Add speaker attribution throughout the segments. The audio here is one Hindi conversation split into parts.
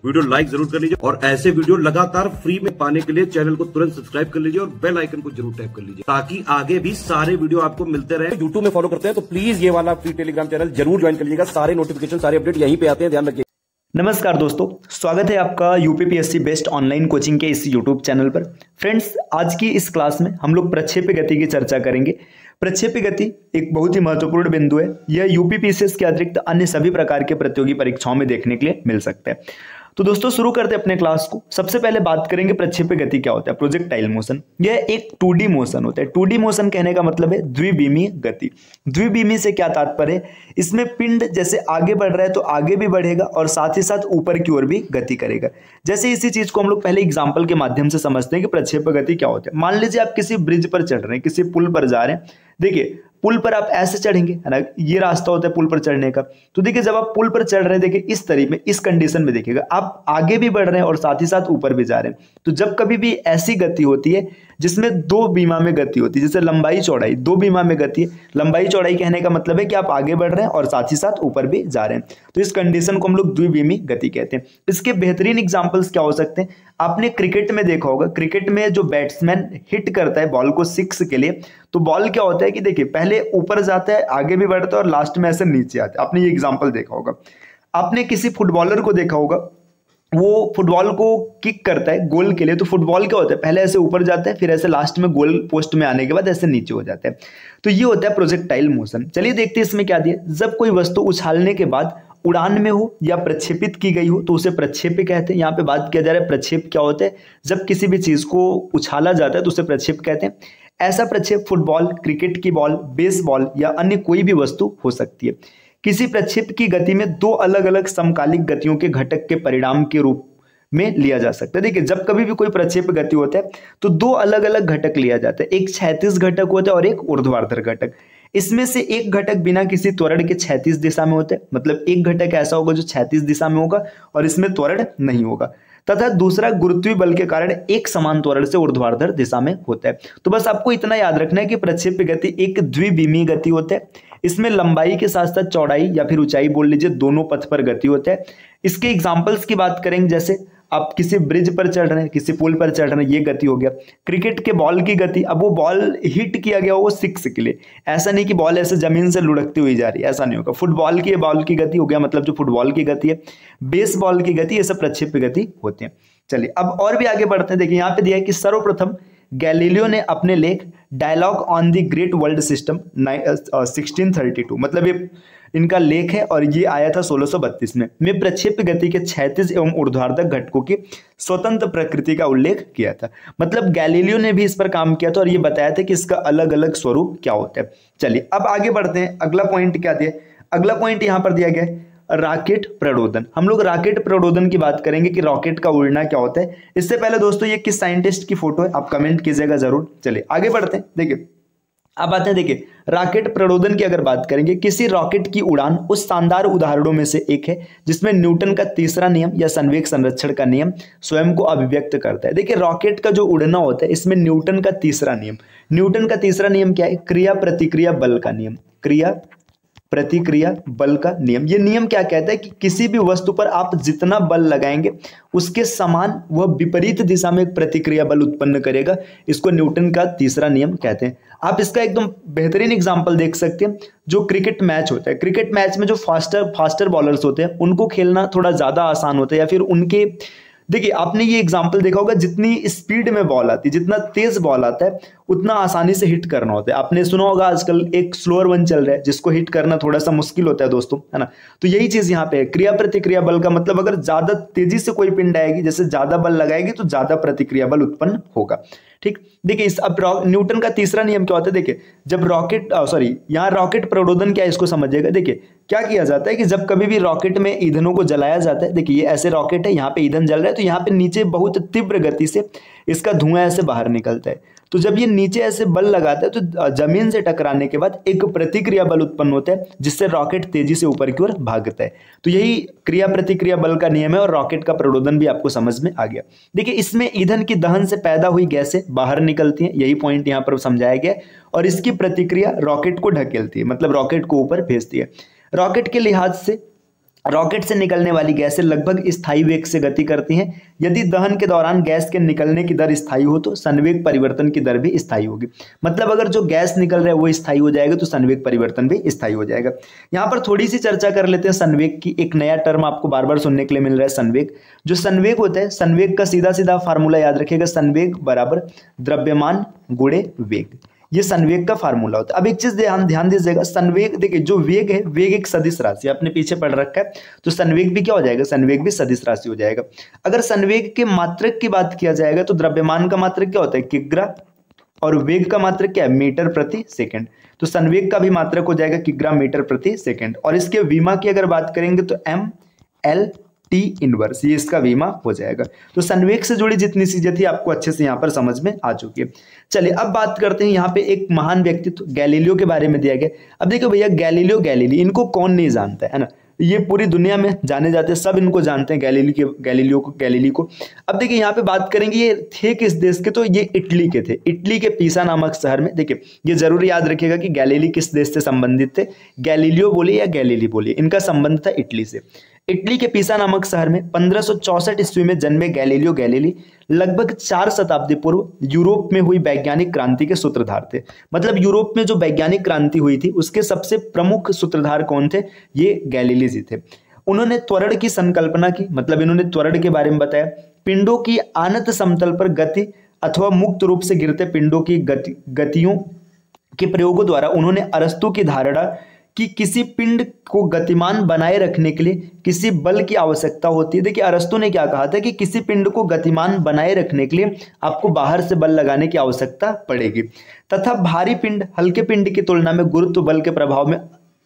Speaker 1: वीडियो लाइक जरूर कर लीजिए और ऐसे वीडियो लगातार फ्री में पाने के लिए चैनल को तुरंत सब्सक्राइब कर लीजिए और बेल आइकन को जरूर टैप कर लीजिए ताकि आगे भी सारे वीडियो आपको मिलते रहे। यूट्यूब में फॉलो करते हैं तो प्लीज ये वाला फ्री टेलीग्राम चैनल जरूर ज्वाइन कर लीजिएगा। सारे नोटिफिकेशन सारे अपडेट यहीं पे आते हैं, ध्यान रखिए।
Speaker 2: नमस्कार दोस्तों, स्वागत है आपका यूपीपीएससी बेस्ट ऑनलाइन कोचिंग के इस यूट्यूब चैनल पर। फ्रेंड्स, आज की इस क्लास में हम लोग प्रक्षेप्य गति की चर्चा करेंगे। प्रक्षेप्य गति एक बहुत ही महत्वपूर्ण बिंदु है। यह यूपीपीसीएस के अतिरिक्त अन्य सभी प्रकार के प्रतियोगी परीक्षाओं में देखने के लिए मिल सकता है। तो दोस्तों शुरू करते हैं अपने क्लास को। सबसे पहले बात करेंगे प्रक्षेप्य गति क्या होता है। प्रोजेक्टाइल मोशन यह एक 2D मोशन होता है। 2D मोशन कहने का मतलब है द्विविमीय गति। द्विविमीय से क्या तात्पर्य है, इसमें पिंड जैसे आगे बढ़ रहा है तो आगे भी बढ़ेगा और साथ ही साथ ऊपर की ओर भी गति करेगा। जैसे इसी चीज को हम लोग पहले एग्जाम्पल के माध्यम से समझते हैं कि प्रक्षेप्य गति क्या होता है। मान लीजिए आप किसी ब्रिज पर चढ़ रहे हैं, किसी पुल पर जा रहे हैं। देखिए पुल पर आप ऐसे चढ़ेंगे, है ना, ये रास्ता होता है पुल पर चढ़ने का। तो देखिए जब आप पुल पर चढ़ रहे हैं, देखिए इस तरीके में, इस कंडीशन में देखिएगा आप आगे भी बढ़ रहे हैं और साथ ही साथ ऊपर भी जा रहे हैं। तो जब कभी भी ऐसी गति होती है जिसमें दो बीमा में गति होती है, जैसे लंबाई चौड़ाई, दो बीमा में गति है। लंबाई चौड़ाई कहने का मतलब है कि आप आगे बढ़ रहे हैं और साथ ही साथ ऊपर भी जा रहे हैं। तो इस कंडीशन को हम लोग द्विविमीय गति कहते हैं। इसके बेहतरीन एग्जांपल्स क्या हो सकते हैं, आपने क्रिकेट में देखा होगा। क्रिकेट में जो बैट्समैन हिट करता है बॉल को सिक्स के लिए, तो बॉल क्या होता है कि देखिए पहले ऊपर जाता है, आगे भी बढ़ता है और लास्ट में ऐसे नीचे आता है। आपने ये एग्जांपल देखा होगा। आपने किसी फुटबॉलर को देखा होगा, वो फुटबॉल को किक करता है गोल के लिए, तो फुटबॉल क्या होता है, पहले ऐसे ऊपर जाता है, फिर ऐसे लास्ट में गोल पोस्ट में आने के बाद ऐसे नीचे हो जाता है। तो ये होता है प्रोजेक्टाइल मोशन। चलिए देखते हैं इसमें क्या दिया। जब कोई वस्तु उछालने के बाद उड़ान में हो या प्रक्षेपित की गई हो तो उसे प्रक्षेप्य कहते हैं। यहाँ पे बात किया जा रहा है प्रक्षेप क्या होता है, जब किसी भी चीज को उछाला जाता है तो उसे प्रक्षेप कहते हैं। ऐसा प्रक्षेप फुटबॉल, क्रिकेट की बॉल, बेसबॉल या अन्य कोई भी वस्तु हो सकती है। किसी प्रक्षेप की गति में दो अलग अलग समकालिक गतियों के घटक के परिणाम के रूप में लिया जा सकता है। देखिए जब कभी भी कोई प्रक्षेप गति होता है तो दो अलग अलग घटक लिया जाता है। एक क्षैतिज घटक होता है और एक ऊर्ध्वाधर घटक। इसमें से एक घटक बिना किसी त्वरण के क्षैतिज दिशा में होता है, मतलब एक घटक ऐसा होगा जो क्षैतिज दिशा में होगा और इसमें त्वरण नहीं होगा, तथा दूसरा गुरुत्वीय बल के कारण एक समान त्वरण से ऊर्ध्वाधर दिशा में होता है। तो बस आपको इतना याद रखना है कि प्रक्षेप्य गति एक द्विविमीय गति होता है। इसमें लंबाई के साथ साथ चौड़ाई या फिर ऊंचाई बोल लीजिए, दोनों पथ पर गति होता है। इसके एग्जांपल्स की बात करेंगे, जैसे आप किसी ब्रिज पर चढ़ रहे हैं, किसी पुल पर चढ़ रहे हैं, ये गति हो गया। क्रिकेट के बॉल की गति, अब वो बॉल हिट किया गया वो सिक्स के लिए, ऐसा नहीं कि बॉल ऐसे जमीन से लुढ़कती हुई जा रही है, ऐसा नहीं होगा। फुटबॉल की बॉल की गति हो गया, मतलब जो फुटबॉल की गति है। बेसबॉल की गति, ये सब प्रक्षेप्य गति होते हैं। चलिए अब और भी आगे बढ़ते हैं। देखिए यहाँ पे दिया है कि सर्वप्रथम गैलीलियो ने अपने लेख dialogue on the great world system 1632, मतलब ये इनका लेख है और ये आया था 1632 में प्रक्षेप्य गति के क्षैतिज एवं ऊर्ध्वाधर घटकों की स्वतंत्र प्रकृति का उल्लेख किया था। मतलब गैलीलियो ने भी इस पर काम किया था और ये बताया था कि इसका अलग अलग स्वरूप क्या होता है। चलिए अब आगे बढ़ते हैं। अगला पॉइंट क्या दिया, अगला पॉइंट यहाँ पर दिया गया है रॉकेट प्रणोदन। हम लोग रॉकेट प्रणोदन की बात करेंगे कि रॉकेट का उड़ना क्या होता है। इससे पहले दोस्तों ये किस साइंटिस्ट की फोटो है, आप कमेंट कीजिएगा जरूर। चलिए आगे बढ़ते हैं। देखिए अब आते हैं, देखिए रॉकेट प्रणोदन की अगर बात करेंगे, किसी रॉकेट की उड़ान उस शानदार उदाहरणों में से एक है जिसमें न्यूटन का तीसरा नियम या संवेग संरक्षण का नियम स्वयं को अभिव्यक्त करता है। देखिए रॉकेट का जो उड़ना होता है, इसमें न्यूटन का तीसरा नियम, न्यूटन का तीसरा नियम क्या है, क्रिया प्रतिक्रिया बल का नियम, क्रिया प्रतिक्रिया बल का नियम। ये नियम क्या कहता है कि किसी भी वस्तु पर आप जितना बल लगाएंगे उसके समान वह विपरीत दिशा में एक प्रतिक्रिया बल उत्पन्न करेगा। इसको न्यूटन का तीसरा नियम कहते हैं। आप इसका एकदम बेहतरीन एग्जांपल देख सकते हैं, जो क्रिकेट मैच होता है। क्रिकेट मैच में जो फास्टर बॉलर्स होते हैं उनको खेलना थोड़ा ज्यादा आसान होता है, या फिर उनके, देखिए आपने ये एग्जांपल देखा होगा, जितनी स्पीड में बॉल आती है, जितना तेज बॉल आता है उतना आसानी से हिट करना होता है। आपने सुना होगा आजकल एक स्लोअर वन चल रहा है जिसको हिट करना थोड़ा सा मुश्किल होता है दोस्तों, है ना। तो यही चीज यहाँ पे है, क्रिया प्रतिक्रिया बल का मतलब अगर ज्यादा तेजी से कोई पिंड आएगी, जैसे ज्यादा बल लगाएगी तो ज्यादा प्रतिक्रिया बल उत्पन्न होगा। ठीक, देखिए इस अब न्यूटन का तीसरा नियम क्या होता है। देखिए जब यहाँ रॉकेट प्रणोदन क्या है इसको समझिएगा। देखिए क्या किया जाता है कि जब कभी भी रॉकेट में ईंधनों को जलाया जाता है, देखिए ये ऐसे रॉकेट है, यहाँ पे ईंधन जल रहा है, तो यहाँ पे नीचे बहुत तीव्र गति से इसका धुआं ऐसे बाहर निकलता है। तो जब ये नीचे ऐसे बल लगाता है तो जमीन से टकराने के बाद एक प्रतिक्रिया बल उत्पन्न होता है जिससे रॉकेट तेजी से ऊपर की ओर भागता है। तो यही क्रिया प्रतिक्रिया बल का नियम है और रॉकेट का प्रणोदन भी आपको समझ में आ गया। देखिए इसमें ईंधन की दहन से पैदा हुई गैसें बाहर निकलती हैं, यही पॉइंट यहाँ पर समझाया गया, और इसकी प्रतिक्रिया रॉकेट को ढकेलती है, मतलब रॉकेट को ऊपर भेजती है। रॉकेट के लिहाज से रॉकेट से निकलने वाली गैसें लगभग स्थायी वेग से गति करती हैं। यदि दहन के दौरान गैस के निकलने की दर स्थायी हो तो संवेग परिवर्तन की दर भी स्थायी होगी। मतलब अगर जो गैस निकल रहा है वो स्थायी हो जाएगा तो संवेग परिवर्तन भी स्थायी हो जाएगा। यहाँ पर थोड़ी सी चर्चा कर लेते हैं संवेग की। एक नया टर्म आपको बार बार सुनने के लिए मिल रहा है, संवेग। जो संवेग होता है, संवेग का सीधा सीधा फार्मूला याद रखिएगा, संवेग बराबर द्रव्यमान गुणे वेग। ये संवेग का फार्मूला होता है। अब एक चीज ध्यान दीजिएगा, संवेग देखिए जो वेग है, वेग एक सदिश राशि आपने पीछे पढ़ रखा है, तो संवेग भी क्या हो जाएगा, संवेग भी सदिश राशि हो जाएगा। अगर संवेग के मात्रक की बात किया जाएगा तो द्रव्यमान का मात्रक क्या होता है, किग्रा, और वेग का मात्रक क्या है, मीटर प्रति सेकंड। तो संवेग का भी मात्रक हो जाएगा किग्रा मीटर प्रति सेकंड। और इसके विमा की अगर बात करेंगे तो एम एल टी इनवर्स, ये इसका विमा हो जाएगा। तो संवेग से जुड़ी जितनी चीजें थी आपको अच्छे से यहाँ पर समझ में आ चुकी है। चलिए अब बात करते हैं, यहाँ पे एक महान व्यक्तित्व गैलीलियो के बारे में दिया गया। अब देखो भैया, गैलीलियो गैलीली, इनको कौन नहीं जानता है ना, ये पूरी दुनिया में जाने जाते हैं, सब इनको जानते हैं, गैलीली को। अब देखिए यहाँ पे बात करेंगे ये थे किस देश के, तो ये इटली के थे, इटली के पीसा नामक शहर में। देखिए ये जरूर याद रखिएगा कि गैलीली किस देश से संबंधित थे, गैलीलियो बोलिए या गैलीली बोलिए, इनका संबंध था इटली से। इटली के पीसा नामक शहर में 1564 ईस्वी में जन्मे गैलीलियो गैलीली लगभग 4 शताब्दी पूर्व यूरोप में हुई वैज्ञानिक क्रांति के सूत्रधार थे। मतलब यूरोप में जो वैज्ञानिक क्रांति हुई थी उसके सबसे प्रमुख सूत्रधार कौन थे, ये गैलीली जी थे। उन्होंने त्वरण की संकल्पना की, मतलब इन्होंने त्वरण के बारे में बताया। पिंडों की आनत समतल पर गति अथवा मुक्त रूप से गिरते पिंडों की गतियों के प्रयोगों द्वारा उन्होंने अरस्तु की धारणा कि किसी पिंड को गतिमान बनाए रखने के लिए किसी बल की आवश्यकता होती है। देखिए अरस्तु ने क्या कहा था कि किसी पिंड को गतिमान बनाए रखने के लिए आपको बाहर से बल लगाने की आवश्यकता पड़ेगी, तथा भारी पिंड हल्के पिंड की तुलना में गुरुत्व बल के प्रभाव में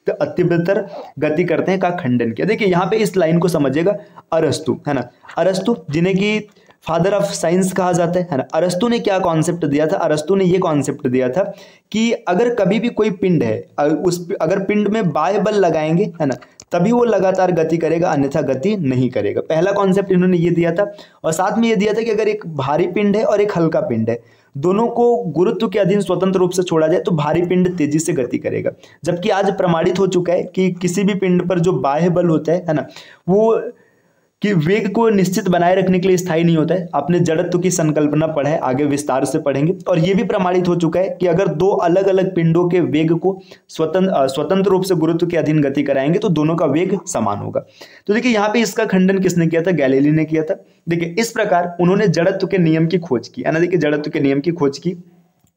Speaker 2: अतिबतर गति करते हैं का खंडन किया। देखिए यहाँ पे इस लाइन को समझिएगा, अरस्तु है ना, अरस्तु जिन्हें की फादर ऑफ साइंस कहा जाता है ना, अरस्तु ने क्या कॉन्सेप्ट दिया था, अरस्तु ने ये कॉन्सेप्ट दिया था कि अगर कभी भी कोई पिंड है, अगर पिंड में बाह्य बल लगाएंगे है ना, तभी वो लगातार गति करेगा, अन्यथा गति नहीं करेगा। पहला कॉन्सेप्ट इन्होंने ये दिया था। और साथ में ये दिया था कि अगर एक भारी पिंड है और एक हल्का पिंड है, दोनों को गुरुत्व के अधीन स्वतंत्र रूप से छोड़ा जाए तो भारी पिंड तेजी से गति करेगा। जबकि आज प्रमाणित हो चुका है कि किसी भी पिंड पर जो बाह्य बल होता है ना, वो कि वेग को निश्चित बनाए रखने के लिए स्थायी नहीं होता है। आपने जड़त्व की संकल्पना पढ़ा है, आगे विस्तार से पढ़ेंगे। और यह भी प्रमाणित हो चुका है कि अगर दो अलग अलग पिंडों के वेग को स्वतंत्र रूप से गुरुत्व के अधीन गति कराएंगे तो दोनों का वेग समान होगा। तो देखिए यहाँ पे इसका खंडन किसने किया था, गैलीली ने किया था। देखिए इस प्रकार उन्होंने जड़त्व के नियम की खोज की, है ना। देखिए जड़त्व के नियम की खोज की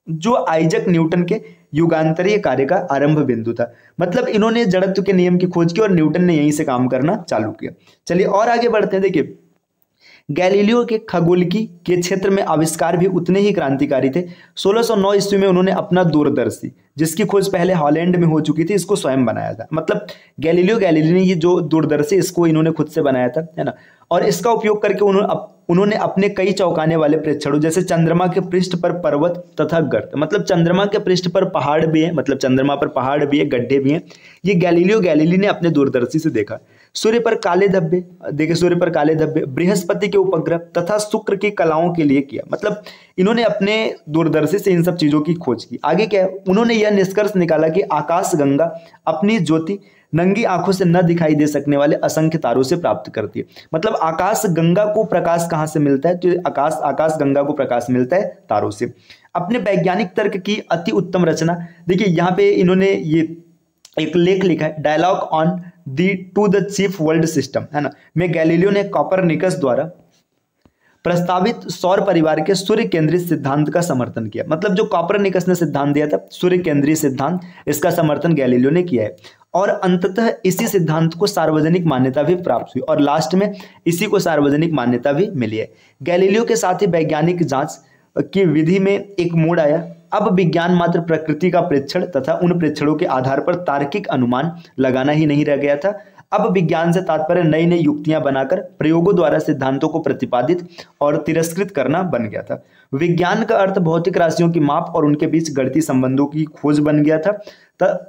Speaker 2: जो आइजक न्यूटन के युगांतरीय कार्य का आरंभ बिंदु था। मतलब इन्होंने जड़त्व के नियम की खोज की और न्यूटन ने यहीं से काम करना चालू किया। चलिए और आगे बढ़ते हैं। देखिए गैलीलियो के खगोलिकी के क्षेत्र में आविष्कार भी उतने ही क्रांतिकारी थे। 1609 ईस्वी में उन्होंने अपना दूरदर्शी, जिसकी खोज पहले हॉलैंड में हो चुकी थी, इसको स्वयं बनाया था। मतलब गैलीलियो गैलीली ने ये जो दूरदर्शी इसको इन्होंने खुद से बनाया था, है ना। और इसका उपयोग करके उन्होंने अपने कई चौंकाने वाले प्रेक्षणों, जैसे चंद्रमा के पृष्ठ पर पर्वत तथा गर्त, मतलब चंद्रमा के पृष्ठ पर पहाड़ भी है, मतलब चंद्रमा पर पहाड़ भी है, गड्ढे भी हैं, ये गैलीलियो गैलीली ने अपने दूरदर्शी से देखा। सूर्य पर काले धब्बे, देखिए सूर्य पर काले धब्बे बृहस्पति के उपग्रह तथा शुक्र की कलाओं के लिए किया। मतलब इन्होंने अपने दूरदर्शी से इन सब चीजों की खोज की। आगे क्या है, उन्होंने यह निष्कर्ष निकाला कि आकाश गंगा अपनी ज्योति नंगी आंखों से न दिखाई दे सकने वाले असंख्य तारों से प्राप्त करती है। मतलब आकाश गंगा को प्रकाश कहां से मिलता है, तो आकाश गंगा को प्रकाश मिलता है तारों से। अपने वैज्ञानिक तर्क की अति उत्तम रचना, देखिए यहाँ पे इन्होंने ये एक लेख लिखा है, dialogue on to the chief world system, है ना, में गैलीलियो ने कॉपरनिकस द्वारा प्रस्तावित सौर परिवार के सूर्य केंद्रित सिद्धांत का समर्थन किया। मतलब जो कॉपरनिकस ने सिद्धांत दिया था सूर्य केंद्रीय सिद्धांत, इसका समर्थन गैलीलियो ने किया है। और अंततः इसी सिद्धांत को सार्वजनिक मान्यता भी प्राप्त हुई और लास्ट में इसी को सार्वजनिक मान्यता भी मिली है। गैलीलियो के साथ ही वैज्ञानिक जांच की विधि में एक मोड़ आया। अब विज्ञान मात्र प्रकृति का प्रेक्षण तथा उन प्रेक्षणों के आधार पर तार्किक अनुमान लगाना ही नहीं रह गया था। अब विज्ञान से तात्पर्य नई नई युक्तियां बनाकर प्रयोगों द्वारा सिद्धांतों को प्रतिपादित और तिरस्कृत करना बन गया था। विज्ञान का अर्थ भौतिक राशियों की माप और उनके बीच गणितीय संबंधों की खोज बन गया था।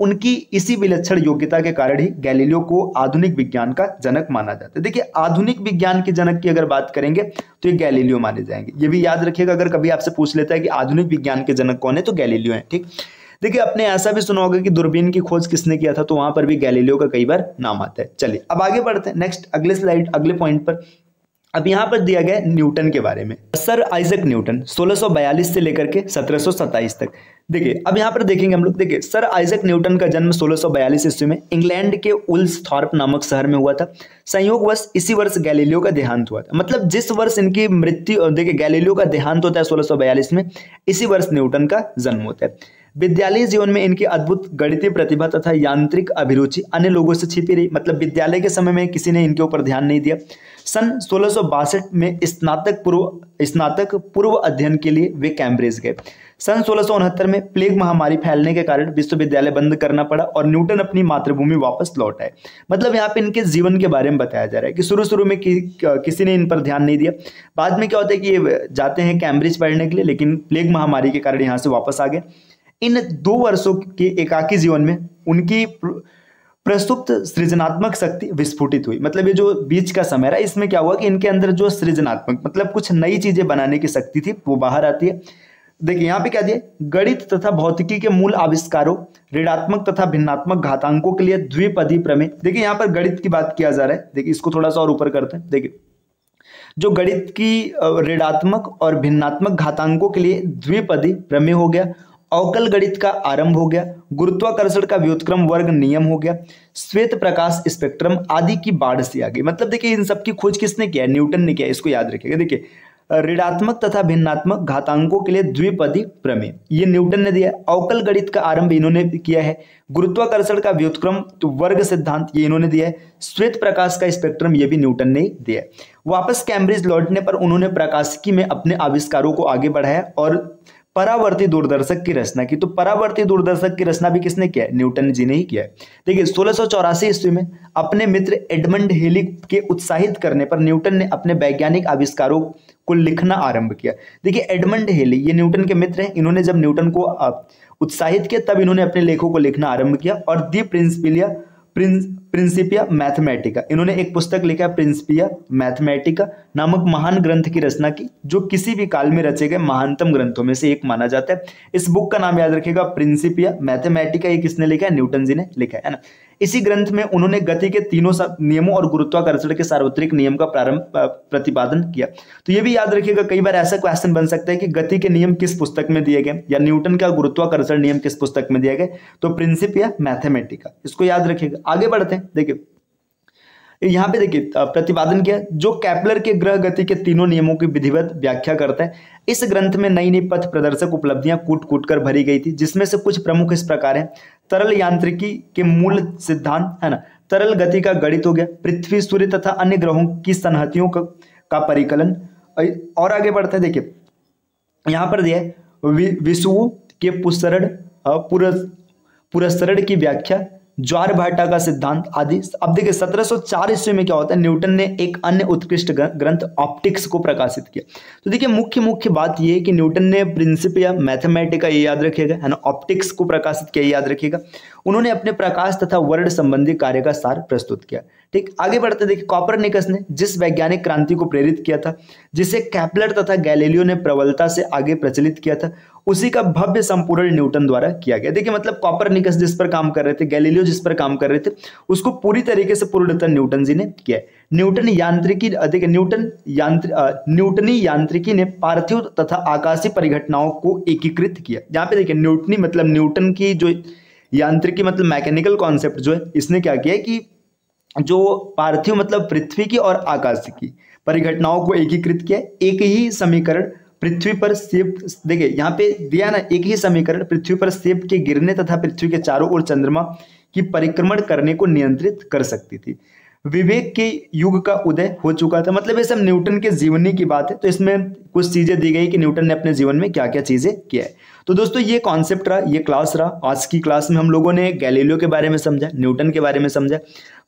Speaker 2: उनकी इसी विलक्षण योग्यता के कारण ही गैलीलियो को आधुनिक विज्ञान का जनक माना जाता है। देखिए आधुनिक विज्ञान के जनक की अगर बात करेंगे तो ये गैलीलियो माने जाएंगे। ये भी याद रखिएगा, अगर कभी आपसे पूछ लेता है कि आधुनिक विज्ञान के जनक कौन है तो गैलीलियो है। ठीक, देखिए आपने ऐसा भी सुना होगा कि दूरबीन की खोज किसने किया था, तो वहां पर भी गैलीलियो का कई बार नाम आता है। चलिए अब आगे बढ़ते हैं नेक्स्ट अगले स्लाइड अगले पॉइंट पर। अब यहां पर दिया गया है न्यूटन के बारे में। सर आइजक न्यूटन 1642 से लेकर के 1727 तक। देखिए अब यहां पर देखेंगे हम लोग, देखिए सर आइजक न्यूटन का जन्म 1642 ईस्वी में इंग्लैंड के उल्सथॉर्प नामक शहर में हुआ था। संयोगवश इसी वर्ष गैलीलियो का देहांत हुआ था। मतलब जिस वर्ष इनकी मृत्यु, देखिए गैलीलियो का देहांत होता है 1642 में, इसी वर्ष न्यूटन का जन्म होता है। विद्यालय जीवन में इनकी अद्भुत गणितीय प्रतिभा तथा यांत्रिक अभिरुचि अन्य लोगों से छिपी रही। मतलब विद्यालय के समय में किसी ने इनके ऊपर ध्यान नहीं दिया। सन 1662 में स्नातक पूर्व अध्ययन के लिए वे कैम्ब्रिज गए। सन 1669 में प्लेग महामारी फैलने के कारण विश्वविद्यालय बंद करना पड़ा और न्यूटन अपनी मातृभूमि वापस लौट आए। मतलब यहाँ पे इनके जीवन के बारे में बताया जा रहा है कि शुरू में किसी ने इन पर ध्यान नहीं दिया। बाद में क्या होता है कि ये जाते हैं कैम्ब्रिज पढ़ने के लिए, लेकिन प्लेग महामारी के कारण यहाँ से वापस आ गए। इन 2 वर्षों के एकाकी जीवन में उनकी प्रसुप्त सृजनात्मक शक्ति विस्फुटित हुई। मतलब ये जो बीच का समय रहा, इसमें क्या हुआ कि इनके अंदर जो सृजनात्मक मतलब कुछ नई चीजें बनाने की शक्ति थी वो बाहर आती है। देखिए यहाँ पे क्या दिया, गणित तथा भौतिकी के मूल आविष्कारों, ऋणात्मक तथा भिन्नात्मक घातांकों के लिए द्विपदी प्रमेय। देखिए यहाँ पर गणित की बात किया जा रहा है। देखिए इसको थोड़ा सा और ऊपर करते हैं। देखिए जो गणित की ऋणात्मक और भिन्नात्मक घातांकों के लिए द्विपदी प्रमेय हो गया, अवकल गणित का आरंभ हो गया, गुरुत्वाकर्षण का व्युत्क्रम वर्ग नियम हो गया, श्वेत प्रकाश स्पेक्ट्रम आदि की बाढ़ सी आ गई। मतलब देखिए इन सब की खोज किसने किया है, न्यूटन ने किया, इसको याद रखिएगा। देखिए ऋणात्मक तथा भिन्नात्मक घातांकों के लिए द्विपदी प्रमेय ये न्यूटन ने दिया। अवकल गणित का आरंभ इन्होंने किया है। गुरुत्वाकर्षण का व्युत्क्रम तो वर्ग सिद्धांत ये इन्होंने दिया है। श्वेत प्रकाश का स्पेक्ट्रम ये भी न्यूटन ने दिया है। वापस कैम्ब्रिज लौटने पर उन्होंने प्रकाशिकी में अपने आविष्कारों को आगे बढ़ाया और परावर्ती दूरदर्शक की रचना की। तो परावर्ती दूरदर्शक की रचना भी किसने किया है, न्यूटन जी ने ही किया है। देखिए 1684 ईस्वी में अपने मित्र एडमंड हेली के उत्साहित करने पर न्यूटन ने अपने वैज्ञानिक आविष्कारों को लिखना आरंभ किया। देखिए एडमंड हेली ये न्यूटन के मित्र हैं। इन्होंने जब न्यूटन को उत्साहित किया तब इन्होंने अपने लेखों को लिखना आरंभ किया और दी प्रिंसिपिया मैथमेटिका, इन्होंने एक पुस्तक लिखा प्रिंसिपिया मैथमेटिका नामक महान ग्रंथ की रचना की, जो किसी भी काल में रचे गए महानतम ग्रंथों में से एक माना जाता है। इस बुक का नाम याद रखिएगा प्रिंसिपिया मैथमेटिका। ये किसने लिखा है, न्यूटन जी ने लिखा है ना। इसी ग्रंथ में उन्होंने गति के तीनों नियमों और गुरुत्वाकर्षण के सार्वत्रिक नियम का प्रतिपादन किया। तो ये भी याद रखिएगा, कई बार ऐसा क्वेश्चन बन सकता है कि गति के नियम किस पुस्तक में दिए गए या न्यूटन का गुरुत्वाकर्षण नियम किस पुस्तक में दिए गए, तो प्रिंसिपिया मैथमेटिका, इसको याद रखिएगा। आगे बढ़ते हैं। देखिए यहाँ पे देखिए प्रतिपादन किया जो केपलर के ग्रह गति के तीनों नियमों की विधिवत व्याख्या करता है। इस ग्रंथ में नई नई पथ प्रदर्शक उपलब्धियां कूट कूट कर भरी गई थी, जिसमें से कुछ प्रमुख इस प्रकार हैं। तरल यांत्रिकी के मूल सिद्धांत है ना, तरल गति का गणित हो गया, पृथ्वी सूर्य तथा अन्य ग्रहों की संहतियों का परिकलन। और आगे बढ़ते हैं। देखिए यहाँ पर दिया है विषुवों के पुरस्सरण की व्याख्या, ज्वार भाटा का सिद्धांत आदि। अब देखिए 1704 ईस्वी में क्या होता है, न्यूटन ने एक अन्य उत्कृष्ट ग्रंथ ऑप्टिक्स को प्रकाशित किया। तो देखिए मुख्य बात यह है कि न्यूटन ने प्रिंसिपिया मैथमेटिका ये याद रखिएगा है ना, ऑप्टिक्स को प्रकाशित किया याद रखिएगा। उन्होंने अपने प्रकाश तथा वर्ण संबंधी कार्य का सार प्रस्तुत किया। ठीक, आगे बढ़ते देखिए कोपरनिकस ने जिस वैज्ञानिक क्रांति को प्रेरित किया था, जिसे केपलर तथा गैलीलियो ने प्रबलता से आगे प्रचलित किया था, उसी का भव्य संपूर्ण न्यूटन द्वारा किया गया। देखिए मतलब कोपरनिकस जिस पर काम कर रहे थे, गैलीलियो जिस पर काम कर रहे थे, उसको पूरी तरीके से पूर्णतः न्यूटन जी ने किया है। न्यूटनी यांत्रिकी ने पार्थिव तथा आकाशीय परिघटनाओं को एकीकृत किया। यहाँ पे देखिए न्यूटनी मतलब न्यूटन की जो यांत्रिकी मतलब मैकेनिकल कॉन्सेप्ट जो है, इसने क्या किया कि जो पार्थिव मतलब पृथ्वी की और आकाश की परिघटनाओं को एकीकृत किया। एक ही समीकरण पृथ्वी पर सेब, देखिए यहाँ पे दिया ना, एक ही समीकरण पृथ्वी पर सेब के गिरने तथा पृथ्वी के चारों ओर चंद्रमा की परिक्रमण करने को नियंत्रित कर सकती थी। विवेक के युग का उदय हो चुका था। मतलब ये सब न्यूटन के जीवनी की बात है, तो इसमें कुछ चीजें दी गई कि न्यूटन ने अपने जीवन में क्या क्या चीजें किया है। तो दोस्तों ये कॉन्सेप्ट रहा, ये क्लास रहा। आज की क्लास में हम लोगों ने गैलीलियो के बारे में समझा, न्यूटन के बारे में समझा,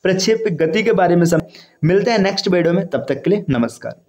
Speaker 2: प्रक्षेप गति के बारे में समझा। मिलते हैं नेक्स्ट वीडियो में, तब तक के लिए नमस्कार।